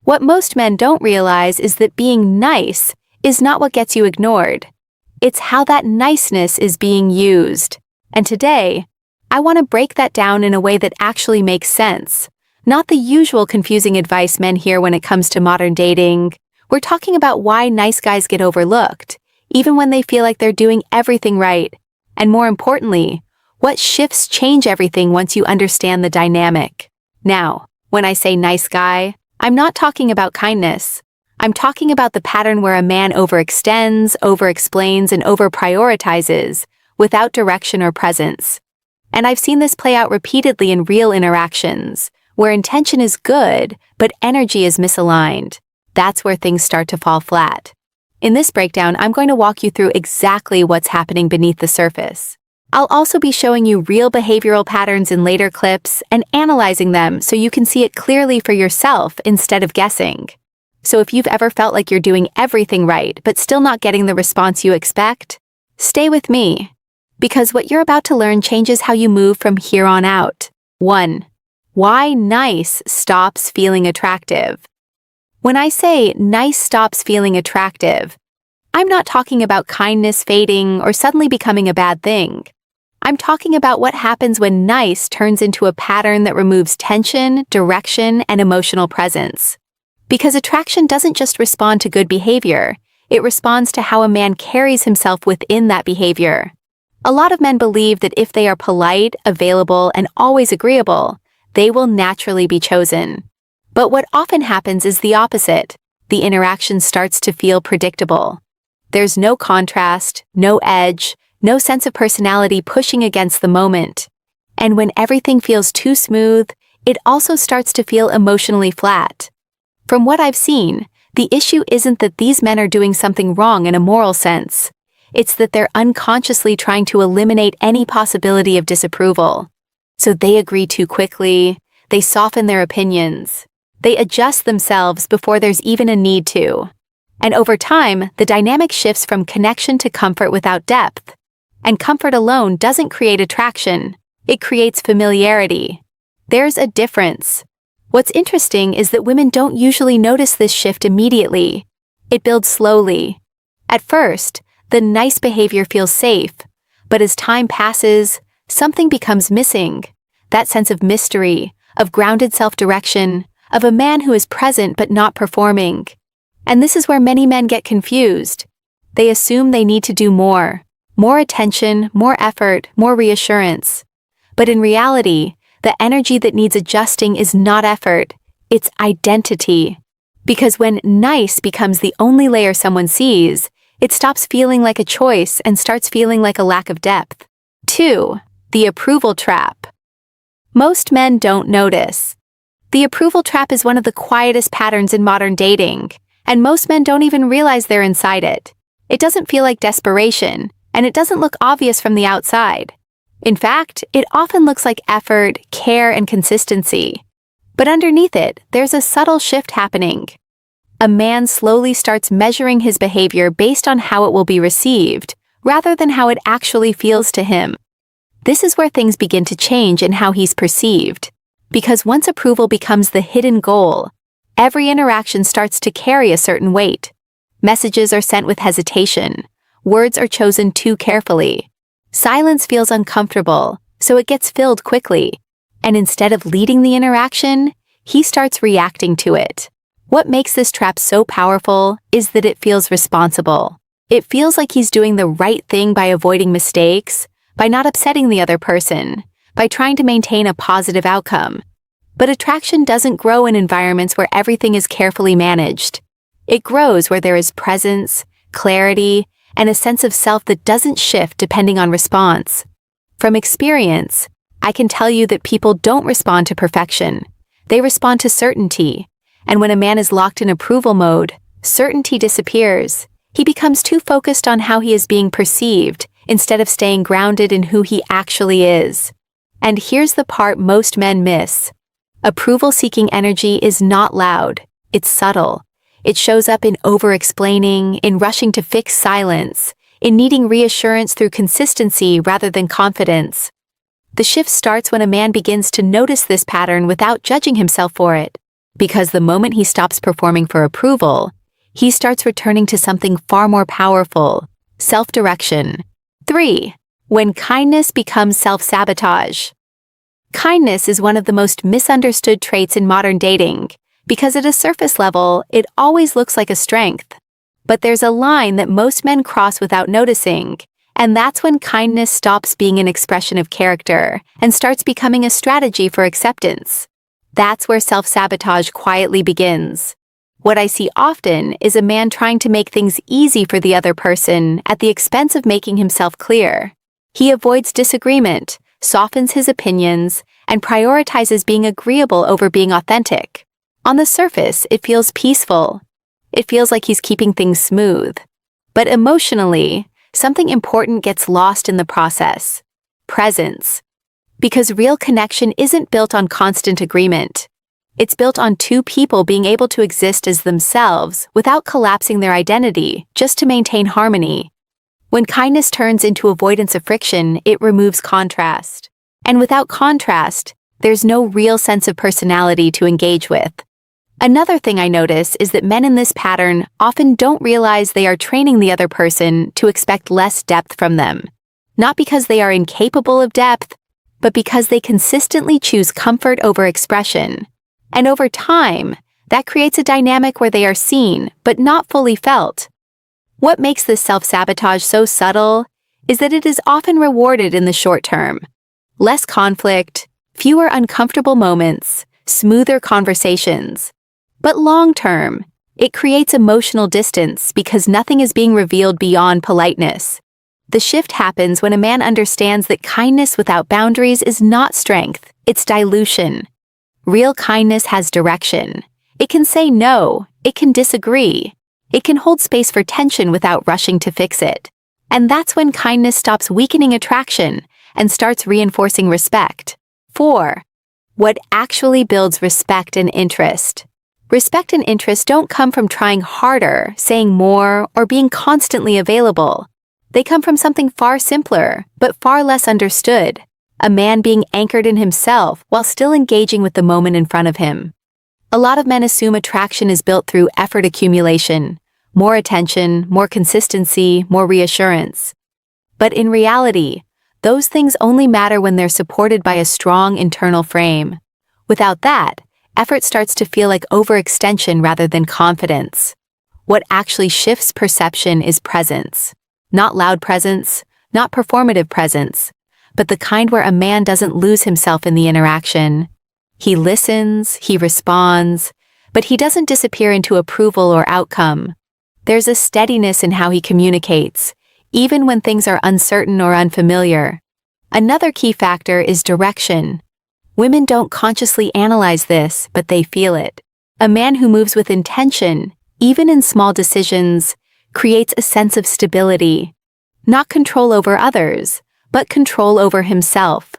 What most men don't realize is that being nice is not what gets you ignored. It's how that niceness is being used. And today, I want to break that down in a way that actually makes sense. Not the usual confusing advice men hear when it comes to modern dating. We're talking about why nice guys get overlooked, even when they feel like they're doing everything right. And more importantly, what shifts change everything once you understand the dynamic. Now, when I say nice guy, I'm not talking about kindness. I'm talking about the pattern where a man overextends, overexplains, and overprioritizes without direction or presence. And I've seen this play out repeatedly in real interactions, where intention is good, but energy is misaligned. That's where things start to fall flat. In this breakdown, I'm going to walk you through exactly what's happening beneath the surface. I'll also be showing you real behavioral patterns in later clips and analyzing them so you can see it clearly for yourself instead of guessing. So if you've ever felt like you're doing everything right but still not getting the response you expect, stay with me. Because what you're about to learn changes how you move from here on out. 1. Why nice stops feeling attractive. When I say nice stops feeling attractive, I'm not talking about kindness fading or suddenly becoming a bad thing. I'm talking about what happens when nice turns into a pattern that removes tension, direction, and emotional presence. Because attraction doesn't just respond to good behavior, it responds to how a man carries himself within that behavior. A lot of men believe that if they are polite, available, and always agreeable, they will naturally be chosen. But what often happens is the opposite. The interaction starts to feel predictable. There's no contrast, no edge, no sense of personality pushing against the moment. And when everything feels too smooth, it also starts to feel emotionally flat. From what I've seen, the issue isn't that these men are doing something wrong in a moral sense. It's that they're unconsciously trying to eliminate any possibility of disapproval. So they agree too quickly, they soften their opinions, they adjust themselves before there's even a need to. And over time, the dynamic shifts from connection to comfort without depth. And comfort alone doesn't create attraction, it creates familiarity. There's a difference. What's interesting is that women don't usually notice this shift immediately. It builds slowly. At first, the nice behavior feels safe, but as time passes, something becomes missing. That sense of mystery, of grounded self-direction, of a man who is present but not performing. And this is where many men get confused. They assume they need to do more attention, more effort, more reassurance. But in reality, the energy that needs adjusting is not effort, it's identity. Because when nice becomes the only layer someone sees, it stops feeling like a choice and starts feeling like a lack of depth. 2. The approval trap. Most men don't notice. The approval trap is one of the quietest patterns in modern dating, and most men don't even realize they're inside it. It doesn't feel like desperation, and it doesn't look obvious from the outside. In fact, it often looks like effort, care, and consistency. But underneath it, there's a subtle shift happening. A man slowly starts measuring his behavior based on how it will be received, rather than how it actually feels to him. This is where things begin to change in how he's perceived. Because once approval becomes the hidden goal, every interaction starts to carry a certain weight. Messages are sent with hesitation. Words are chosen too carefully. Silence feels uncomfortable, so it gets filled quickly. And instead of leading the interaction, he starts reacting to it. What makes this trap so powerful is that it feels responsible. It feels like he's doing the right thing by avoiding mistakes, by not upsetting the other person, by trying to maintain a positive outcome. But attraction doesn't grow in environments where everything is carefully managed. It grows where there is presence, clarity, and a sense of self that doesn't shift depending on response. From experience, I can tell you that people don't respond to perfection. They respond to certainty. And when a man is locked in approval mode, certainty disappears. He becomes too focused on how he is being perceived instead of staying grounded in who he actually is. And here's the part most men miss. Approval-seeking energy is not loud. It's subtle. It shows up in over-explaining, in rushing to fix silence, in needing reassurance through consistency rather than confidence. The shift starts when a man begins to notice this pattern without judging himself for it. because the moment he stops performing for approval, he starts returning to something far more powerful: self-direction. 3. When kindness becomes self-sabotage. Kindness is one of the most misunderstood traits in modern dating, because at a surface level, it always looks like a strength. But there's a line that most men cross without noticing, and that's when kindness stops being an expression of character and starts becoming a strategy for acceptance. That's where self-sabotage quietly begins. What I see often is a man trying to make things easy for the other person at the expense of making himself clear. He avoids disagreement, softens his opinions, and prioritizes being agreeable over being authentic. On the surface, it feels peaceful. It feels like he's keeping things smooth. But emotionally, something important gets lost in the process: presence. Because real connection isn't built on constant agreement. It's built on two people being able to exist as themselves without collapsing their identity just to maintain harmony. When kindness turns into avoidance of friction, it removes contrast. And without contrast, there's no real sense of personality to engage with. Another thing I notice is that men in this pattern often don't realize they are training the other person to expect less depth from them. Not because they are incapable of depth, but because they consistently choose comfort over expression. And over time, that creates a dynamic where they are seen, but not fully felt. What makes this self-sabotage so subtle is that it is often rewarded in the short term. Less conflict, fewer uncomfortable moments, smoother conversations. But long-term, it creates emotional distance because nothing is being revealed beyond politeness. The shift happens when a man understands that kindness without boundaries is not strength, it's dilution. Real kindness has direction. It can say no, it can disagree. It can hold space for tension without rushing to fix it. And that's when kindness stops weakening attraction and starts reinforcing respect. 4. What actually builds respect and interest? Respect and interest don't come from trying harder, saying more, or being constantly available. They come from something far simpler, but far less understood: a man being anchored in himself while still engaging with the moment in front of him. A lot of men assume attraction is built through effort accumulation: more attention, more consistency, more reassurance. But in reality, those things only matter when they're supported by a strong internal frame. Without that, effort starts to feel like overextension rather than confidence. What actually shifts perception is presence. Not loud presence, not performative presence, but the kind where a man doesn't lose himself in the interaction. He listens, he responds, but he doesn't disappear into approval or outcome. There's a steadiness in how he communicates, even when things are uncertain or unfamiliar. Another key factor is direction. Women don't consciously analyze this, but they feel it. A man who moves with intention, even in small decisions, creates a sense of stability. Not control over others, but control over himself.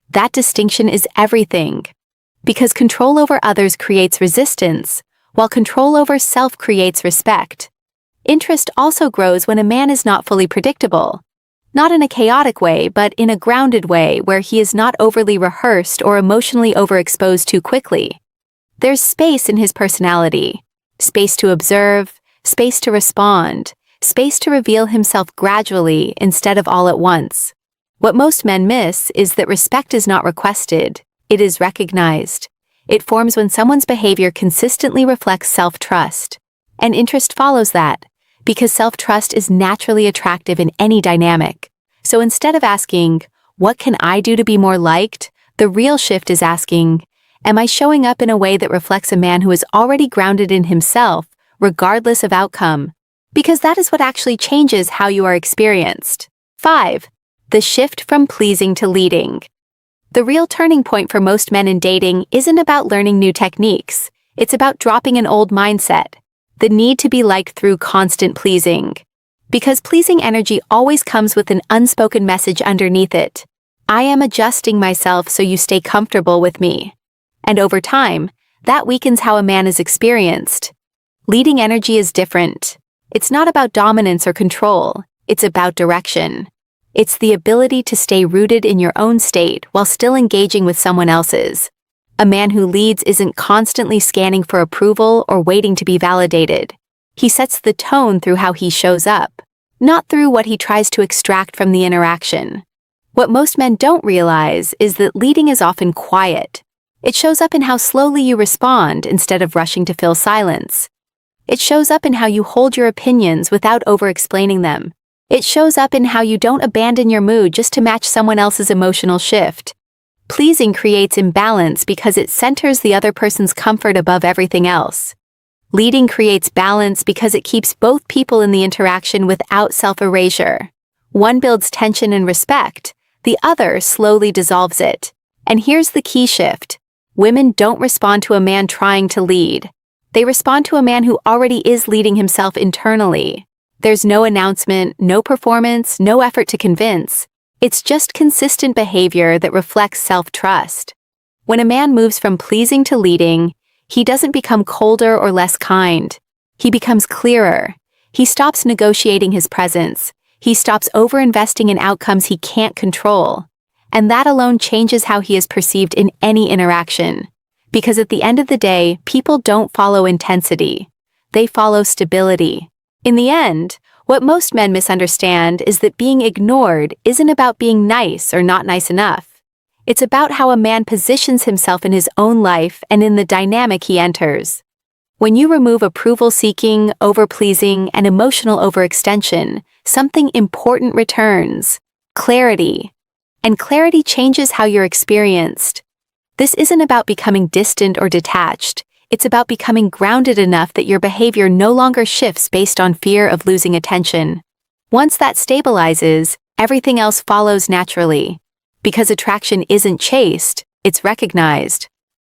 That distinction is everything. Because control over others creates resistance, while control over self creates respect. Interest also grows when a man is not fully predictable. Not in a chaotic way, but in a grounded way where he is not overly rehearsed or emotionally overexposed too quickly. There's space in his personality. Space to observe, space to respond, space to reveal himself gradually instead of all at once. What most men miss is that respect is not requested, it is recognized. It forms when someone's behavior consistently reflects self-trust. And interest follows that, because self-trust is naturally attractive in any dynamic. So instead of asking, "What can I do to be more liked?" the real shift is asking, "Am I showing up in a way that reflects a man who is already grounded in himself, regardless of outcome?" Because that is what actually changes how you are experienced. 5. The shift from pleasing to leading. The real turning point for most men in dating isn't about learning new techniques. It's about dropping an old mindset, the need to be liked through constant pleasing. Because pleasing energy always comes with an unspoken message underneath it. I am adjusting myself so you stay comfortable with me. And over time, that weakens how a man is experienced. Leading energy is different. It's not about dominance or control. It's about direction. It's the ability to stay rooted in your own state while still engaging with someone else's. A man who leads isn't constantly scanning for approval or waiting to be validated. He sets the tone through how he shows up, not through what he tries to extract from the interaction. What most men don't realize is that leading is often quiet. It shows up in how slowly you respond instead of rushing to fill silence. It shows up in how you hold your opinions without over-explaining them. It shows up in how you don't abandon your mood just to match someone else's emotional shift. Pleasing creates imbalance because it centers the other person's comfort above everything else. Leading creates balance because it keeps both people in the interaction without self-erasure. One builds tension and respect, the other slowly dissolves it. And here's the key shift. Women don't respond to a man trying to lead. They respond to a man who already is leading himself internally. There's no announcement, no performance, no effort to convince. It's just consistent behavior that reflects self-trust. When a man moves from pleasing to leading, he doesn't become colder or less kind. He becomes clearer. He stops negotiating his presence. He stops over-investing in outcomes he can't control. And that alone changes how he is perceived in any interaction. Because at the end of the day, people don't follow intensity. They follow stability. In the end, what most men misunderstand is that being ignored isn't about being nice or not nice enough. It's about how a man positions himself in his own life and in the dynamic he enters. When you remove approval-seeking, over-pleasing, and emotional overextension, something important returns: clarity. And clarity changes how you're experienced. This isn't about becoming distant or detached. It's about becoming grounded enough that your behavior no longer shifts based on fear of losing attention. Once that stabilizes, everything else follows naturally. Because attraction isn't chased, it's recognized.